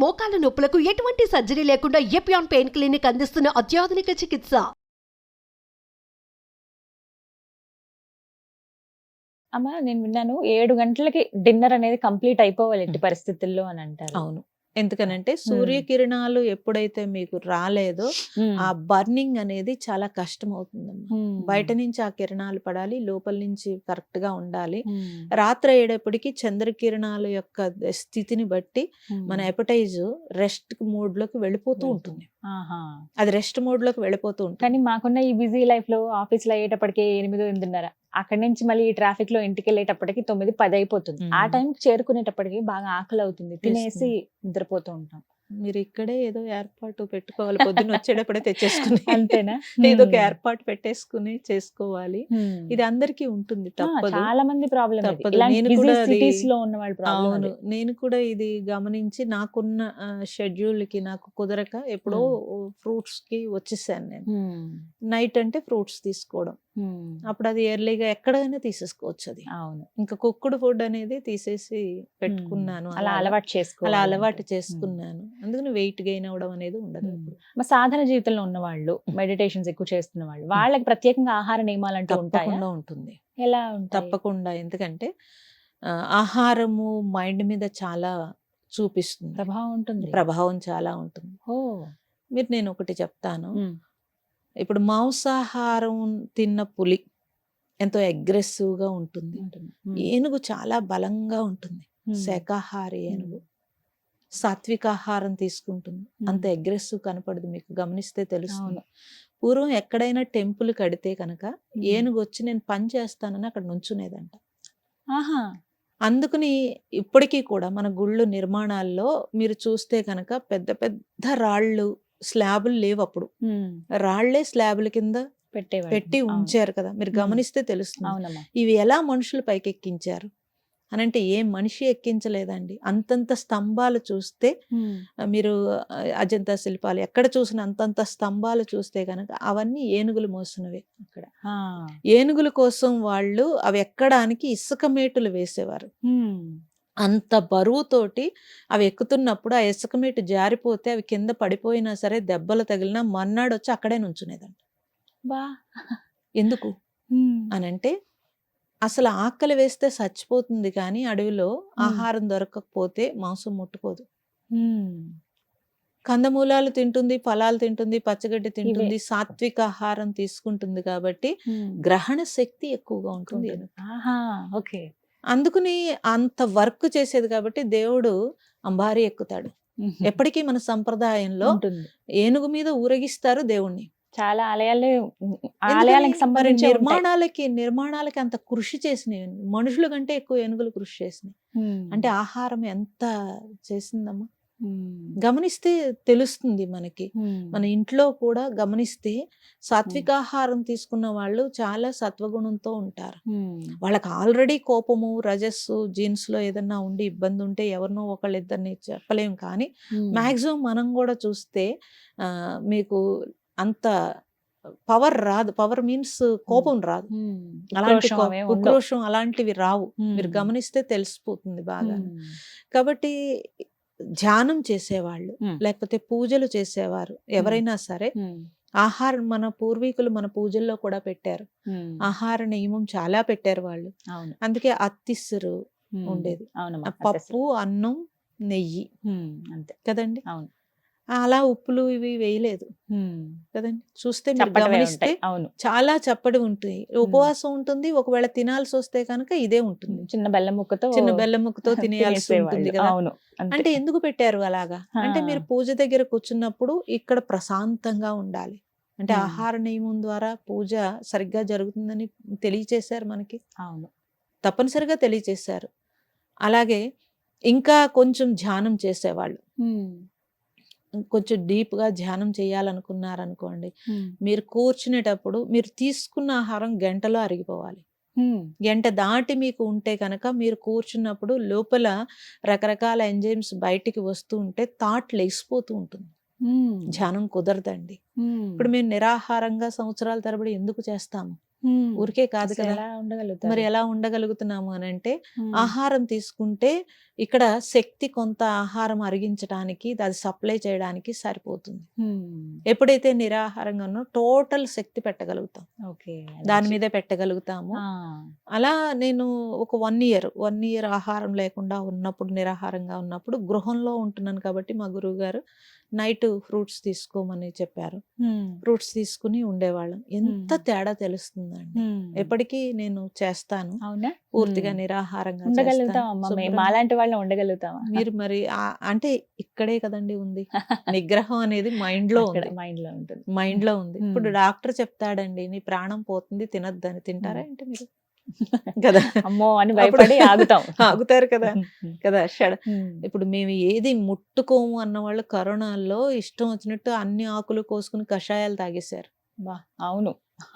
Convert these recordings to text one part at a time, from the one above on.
మోకాల నొప్పులకు ఎటువంటి సర్జరీ లేకుండా ఎపియాన్ పెయిన్ క్లినిక్ అందిస్తున్న అత్యాధునిక చికిత్స. అమ్మ నేను విన్నాను 7 గంటలకి డిన్నర్ అనేది కంప్లీట్ అయిపోవాలి ఎట్టి పరిస్థితుల్లో అని అంటారు. అవును. ఎందుకనంటే సూర్యకిరణాలు ఎప్పుడైతే మీకు రాలేదో ఆ బర్నింగ్ అనేది చాలా కష్టం అవుతుందమ్మా. బయట నుంచి ఆ కిరణాలు పడాలి, లోపల నుంచి కరెక్ట్ గా ఉండాలి. రాత్రి అయ్యేటప్పటికి చంద్రకిరణాల యొక్క స్థితిని బట్టి మన ఎపటైజ్ రెస్ట్ మోడ్ లోకి వెళ్ళిపోతూ ఉంటుంది. అది రెస్ట్ మోడ్ లోకి వెళ్ళిపోతూ ఉంటుంది. కానీ మాకున్న ఈ బిజీ లైఫ్ లో ఆఫీస్ లో అయ్యేటప్పటికి 8-8:30, అక్కడి నుంచి మళ్ళీ ఈ ట్రాఫిక్ లో ఇంటికి వెళ్ళేటప్పటికి 9-10 అయిపోతుంది. ఆ టైంకి చేరుకునేటప్పటికి బాగా ఆకలి అవుతుంది, తినేసి నిద్రపోతూ ఉంటాం. మీరు ఇక్కడే ఏదో ఏర్పాటు పెట్టుకోవాలి, పొద్దున్న వచ్చేటప్పుడే తెచ్చేసుకుని అంతేనా? ఏదో ఒక ఏర్పాటు పెట్టేసుకుని చేసుకోవాలి. ఇది అందరికీ ఉంటుంది, తప్పదు. చాలా మంది ప్రాబ్లం తప్పదు. నేను కూడా సిటీస్ లో ఉన్న వాళ్ళ ప్రాబ్లం. అవును, నేను కూడా ఇది గమనించి నాకున్న షెడ్యూల్ కి నాకు కుదరక ఎప్పుడో ఫ్రూట్స్ కి వచ్చేసాను నేను. నైట్ అంటే ఫ్రూట్స్ తీసుకోవడం, అప్పుడు అది ఎర్లీగా ఎక్కడైనా తీసేసుకోవచ్చు. అది అవును, ఇంకా కుక్కుడు ఫుడ్ అనేది తీసేసి పెట్టుకున్నాను. అలా అలవాటు చేసుకున్నాను. అందుకని వెయిట్ గెయిన్ అవడం అనేది ఉండదు. మా సాధారణ జీవితంలో ఉన్న వాళ్ళు, మెడిటేషన్స్ ఎక్కువ చేస్తున్న వాళ్ళు, వాళ్ళకి ప్రత్యేకంగా ఆహార నియమాలు అంటూ తప్పకుండా ఉంటుంది. ఎలా? తప్పకుండా. ఎందుకంటే ఆహారము మైండ్ మీద చాలా చూపిస్తుంది, ప్రభావం చాలా ఉంటుంది. మీరు నేను ఒకటి చెప్తాను. ఇప్పుడు మాంసాహారం తిన్న పులి ఎంతో అగ్రెసివ్ గా ఉంటుంది, ఏనుగు చాలా బలంగా ఉంటుంది. శాకాహారి ఏనుగు సాత్విక ఆహారం తీసుకుంటుంది, అంత అగ్రెసివ్ కనపడదు. మీకు గమనిస్తే తెలుస్తుంది. పూర్వం ఎక్కడైనా టెంపుల్ కడితే కనుక ఏనుగు వచ్చి నేను పని చేస్తానని అక్కడ నుంచునేదంట. అందుకని ఇప్పటికీ కూడా మన గుళ్ళు నిర్మాణాల్లో మీరు చూస్తే కనుక పెద్ద పెద్ద రాళ్ళు, స్లాబులు లేవు అప్పుడు, రాళ్లే స్లాబుల కింద పెట్టి ఉంచారు కదా. మీరు గమనిస్తే తెలుస్తుంది. ఇవి ఎలా మనుషులు పైకెక్కించారు అనంటే ఏ మనిషి ఎక్కించలేదండి. అంతంత స్తంభాలు చూస్తే, మీరు అజంతా శిల్పాలు ఎక్కడ చూసిన అంతంత స్తంభాలు చూస్తే కనుక అవన్నీ ఏనుగులు మోసినవే. అక్కడ ఏనుగుల కోసం వాళ్ళు అవి ఎక్కడానికి ఇసుక మేటులు వేసేవారు. అంత బరువుతోటి అవి ఎక్కుతున్నప్పుడు ఆ ఇసుక మేటు జారిపోతే అవి కింద పడిపోయినా సరే, దెబ్బలు తగిలినా మర్నాడు వచ్చి అక్కడే నుంచునేదంట. ఎందుకు అనంటే అసలు ఆకలి వేస్తే చచ్చిపోతుంది, కానీ అడవిలో ఆహారం దొరకకపోతే మాంసం ముట్టుకోదు. కందమూలాలు తింటుంది, ఫలాలు తింటుంది, పచ్చగడ్డి తింటుంది, సాత్విక ఆహారం తీసుకుంటుంది. కాబట్టి గ్రహణ శక్తి ఎక్కువగా ఉంటుంది. అందుకని అంత వర్క్ చేసేది కాబట్టి దేవుడు అంబారి ఎక్కుతాడు. ఎప్పటికీ మన సంప్రదాయంలో ఏనుగు మీద ఊరేగిస్తారు దేవుణ్ణి. చాలా ఆలయాలకు సంబంధించి నిర్మాణాలకి అంత కృషి చేసినాయి. మనుషుల కంటే ఎక్కువ ఏనుగులు కృషి చేసినాయి. అంటే ఆహారం ఎంత చేసిందమ్మా. గమనిస్తే తెలుస్తుంది మనకి. మన ఇంట్లో కూడా గమనిస్తే సాత్వికాహారం తీసుకున్న వాళ్ళు చాలా సత్వగుణంతో ఉంటారు. వాళ్ళకి ఆల్రెడీ కోపము, రజస్సు, జీన్స్ లో ఏదన్నా ఉండి ఇబ్బంది ఉంటే ఎవరినో ఒకళ్ళిద్దరిని చెప్పలేం. కానీ మాక్సిమం మనం కూడా చూస్తే మీకు అంత పవర్ రాదు. పవర్ మీన్స్ కోపం రాదు, అలాంటి ఉక్రోషం అలాంటివి రావు. మీరు గమనిస్తే తెలిసిపోతుంది బాగా. కాబట్టి ధ్యానం చేసేవాళ్ళు, లేకపోతే పూజలు చేసేవారు ఎవరైనా సరే, ఆహారం మన పూర్వీకులు మన పూజల్లో కూడా పెట్టారు. ఆహార నియమం చాలా పెట్టారు వాళ్ళు. అందుకే అత్తిస్సురు ఉండేది, పప్పు, అన్నం, నెయ్యి, అంతే కదండి. అలా ఉప్పులు ఇవి వేయలేదు కదండి. చూస్తే మీరు గమనిస్తే చాలా చప్పడి ఉంటుంది, ఉపవాసం ఉంటుంది. ఒకవేళ తినాల్సి వస్తే కనుక ఇదే ఉంటుంది, చిన్న బెల్లం ముక్కతో తినేయాల్సి ఉంటుంది కదా. అంటే ఎందుకు పెట్టారు అలాగా అంటే, మీరు పూజ దగ్గర కూర్చున్నప్పుడు ఇక్కడ ప్రశాంతంగా ఉండాలి అంటే ఆహార నియమం ద్వారా పూజ సరిగ్గా జరుగుతుందని తెలియచేశారు మనకి. తప్పనిసరిగా తెలియచేశారు. అలాగే ఇంకా కొంచెం ధ్యానం చేసేవాళ్ళు, కొంచెం డీప్ గా ధ్యానం చేయాలనుకున్నారనుకోండి, మీరు కూర్చునేటప్పుడు మీరు తీసుకున్న ఆహారం గంటలో అరిగిపోవాలి. గంట దాటి మీకు ఉంటే కనుక మీరు కూర్చున్నప్పుడు లోపల రకరకాల ఎంజైమ్స్ బయటికి వస్తూ ఉంటే థాట్ లేసిపోతూ ఉంటుంది. ధ్యానం కుదరదండి. ఇప్పుడు మేము నిరాహారంగా సంవత్సరాల తరబడి ఎందుకు చేస్తాము? ఊరికే కాదు అసలు కదా. ఎలా ఉండగలుగుతారు? మరి ఎలా ఉండగలుగుతున్నాము అని అంటే ఉమ్, ఆహారం తీసుకుంటే ఇక్కడ శక్తి కొంత ఆహారం అరిగించడానికి అది సప్లై చేయడానికి సరిపోతుంది. ఉమ్, ఎప్పుడైతే నిరాహారంగా ఉన్నో టోటల్ శక్తి పెట్టగలుగుతాం, ఓకే, దాని మీదే పెట్టగలుగుతాము. ఆ, అలా నేను ఒక 1 ఇయర్ ఆహారం లేకుండా ఉన్నప్పుడు, నిరాహారంగా ఉన్నప్పుడు గృహంలో ఉంటున్నాను కాబట్టి మా గురువు గారు నైట్ ఫ్రూట్స్ తీసుకోమని చెప్పారు. ఉమ్, ఫ్రూట్స్ తీసుకుని ఉండేవాళ్ళం. ఎంత ఉమ్, తేడా తెలుస్తుందండి. ఉమ్. ఎప్పటికీ నేను చేస్తాను, అవునా? పూర్తిగా ఉమ్. నిరాహారంగా ఉండగలుగుతాం చేస్తాను. అమ్మ, శుభ్రంగా. మాలాంటి వాళ్ళం ఉండగలుగుతామా? మీరు మరి అంటే ఇక్కడే కదండి ఉంది నిగ్రహం అనేది, మైండ్ లో అక్కడ ఉంది, మైండ్ లో ఉంటుంది. మైండ్ లో ఉంది. ఇప్పుడు ఉమ్. డాక్టర్ చెప్తాడండి నీ ప్రాణం పోతుంది తినొద్దని, తింటారా ఉమ్. ఏంటి మీరు? కదా. అమ్మో అని అప్పుడు భయపడి ఆగుతాం. ఆగుతారు కదా. కదా ఉమ్. ఇప్పుడు మేము ఏది ముట్టుకోము అన్న వాళ్ళు కరోనాలో ఇష్టం వచ్చినట్టు అన్ని ఆకులు కోసుకుని కషాయాలు తాగేశారు. బా, అవును,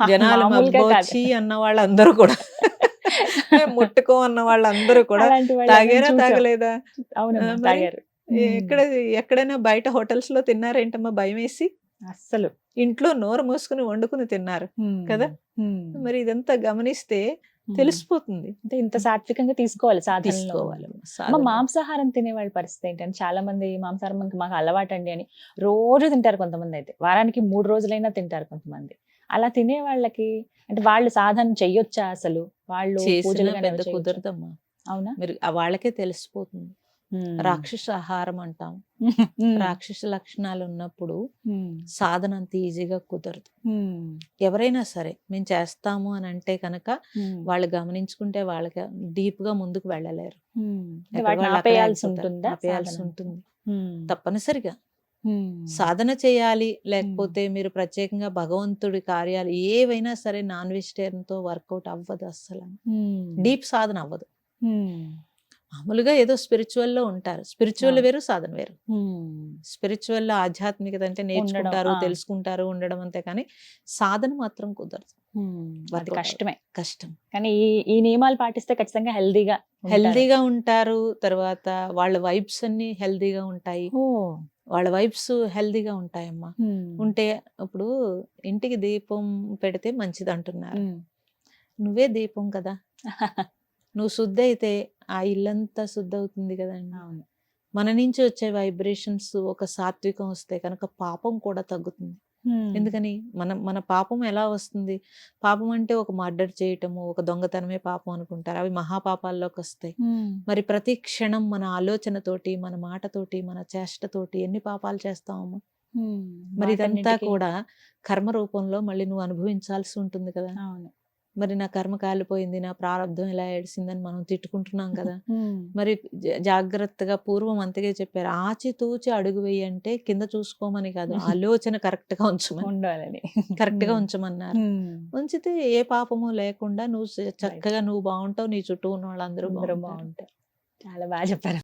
జనాలు మామూలుగా కాదు. మబ్బొచ్చి అన్న వాళ్ళందరూ కూడా మేము ముట్టుకో అన్న వాళ్ళందరూ కూడా అలాంటి వాళ్ళని తాగారా చూసాం. తాగలేదా? అవునమ్మా, మరి తాగారు. ఎక్కడ ఎక్కడైనా బయట హోటల్స్ లో తిన్నారేంటమ్మా భయం వేసి? అస్సలు. ఇంట్లో నోరు మూసుకుని వండుకుని తిన్నారు ఉమ్. కదా. ఉమ్. మరి ఇదంతా గమనిస్తే ఉమ్. తెలిసిపోతుంది. అంటే ఇంత సాత్వికంగా తీసుకోవాలి సాధనలో. తీసుకోవాలి అమ్మ, సాధన. మాంసాహారం తినే వాళ్ళ పరిస్థితి ఏంటంటే చాలా మంది మాంసాహారం మాకు అలవాటు అండి అని రోజు తింటారు. కొంతమంది అయితే వారానికి 3 రోజులైనా తింటారు కొంతమంది. అలా తినే వాళ్ళకి అంటే వాళ్ళు సాధన చెయ్యొచ్చా అసలు? వాళ్ళు చేసిన పూజలు గాని పెద్ద ఏమైనా చేయొచ్చా? కుదరదమ్మా. అవునా? మీరు వాళ్ళకే తెలిసిపోతుంది. ఉమ్. రాక్షస ఆహారం అంటాం. ఉమ్. రాక్షస లక్షణాలు ఉన్నప్పుడు ఉమ్. సాధన అంత ఈజీగా కుదరదు. ఉమ్. ఎవరైనా సరే మేము చేస్తాము అని అంటే కనుక ఉమ్. వాళ్ళు గమనించుకుంటే వాళ్ళకి డీప్ గా ముందుకు వెళ్ళలేరు. ఉమ్. అంటే ఎక్కడ వాటిని వాళ్ళు అక్కడే ఆపేయాల్సి ఆగిపోతారు. ఉంటుందా? ఆపేయాల్సి సాధన? ఉంటుంది ఉమ్. తప్పనిసరిగా. ఉమ్. సాధన చేయాలి, లేకపోతే మీరు ప్రత్యేకంగా భగవంతుడి కార్యాలు ఏవైనా సరే నాన్ వెజిటేరియన్ తో వర్కౌట్ అవ్వదు అస్సలు. ఉమ్. డీప్ సాధన అవ్వదు. ఉమ్. మామూలుగా ఏదో స్పిరిచువల్ లో ఉంటారు. స్పిరిచువల్ అవును. వేరు, సాధన వేరు. ఉమ్. స్పిరిచువల్ లో ఆధ్యాత్మికత అంటే నేర్చుకుంటారు, ఆ. తెలుసుకుంటారు, ఉండడం అంతే. కానీ సాధన మాత్రం కుదరదు. ఉమ్. అది వర్కౌట్ కష్టమే. కష్టం. కానీ ఈ నియమాలు పాటిస్తే ఖచ్చితంగా హెల్దీగా హెల్దీగా ఉంటారు. తర్వాత వాళ్ళ వైబ్స్ అన్ని హెల్దీగా ఉంటాయి. వాళ్ళ వైబ్స్ హెల్దీగా ఉంటాయమ్మా. ఉంటే ఇప్పుడు ఇంటికి దీపం పెడితే మంచిది అంటున్నారు. నువ్వే దీపం కదా. నువ్వు శుద్ధి అయితే ఆ ఇల్లంతా శుద్ధి అవుతుంది కదండి. అవును. మన నుంచి వచ్చే వైబ్రేషన్స్ ఒక సాత్వికం వస్తే కనుక పాపం కూడా తగ్గుతుంది. ఎందుకని మన పాపం ఎలా వస్తుంది? పాపం అంటే ఒక మర్డర్ చేయటము, ఒక దొంగతనమే పాపం అనుకుంటారు. అవి మహాపాపాల్లోకి వస్తాయి. మరి ప్రతి క్షణం మన ఆలోచనతోటి, మన మాటతోటి, మన చేష్టతోటి ఎన్ని పాపాలు చేస్తామమ్మా. మరి ఇదంతా కూడా కర్మ రూపంలో మళ్ళీ నువ్వు అనుభవించాల్సి ఉంటుంది కదా. అవును. మరి నా కర్మ కాలిపోయింది, నా ప్రారంధం ఇలా ఏడిసిందని మనం తిట్టుకుంటున్నాం కదా. మరి జాగ్రత్తగా పూర్వం అంతగా చెప్పారు, ఆచితూచి అడుగు వేయి అంటే కింద చూసుకోమని కాదు, ఆలోచన కరెక్ట్ గా ఉంచమని, ఉండాలని కరెక్ట్ గా ఉంచమన్నారు. ఉంచితే ఏ పాపము లేకుండా నువ్వు చక్కగా నువ్వు బాగుంటావు, నీ చుట్టూ ఉన్న వాళ్ళందరూ బాగుంటారు. బాగుంటారు. చాలా బాగా చెప్పారు.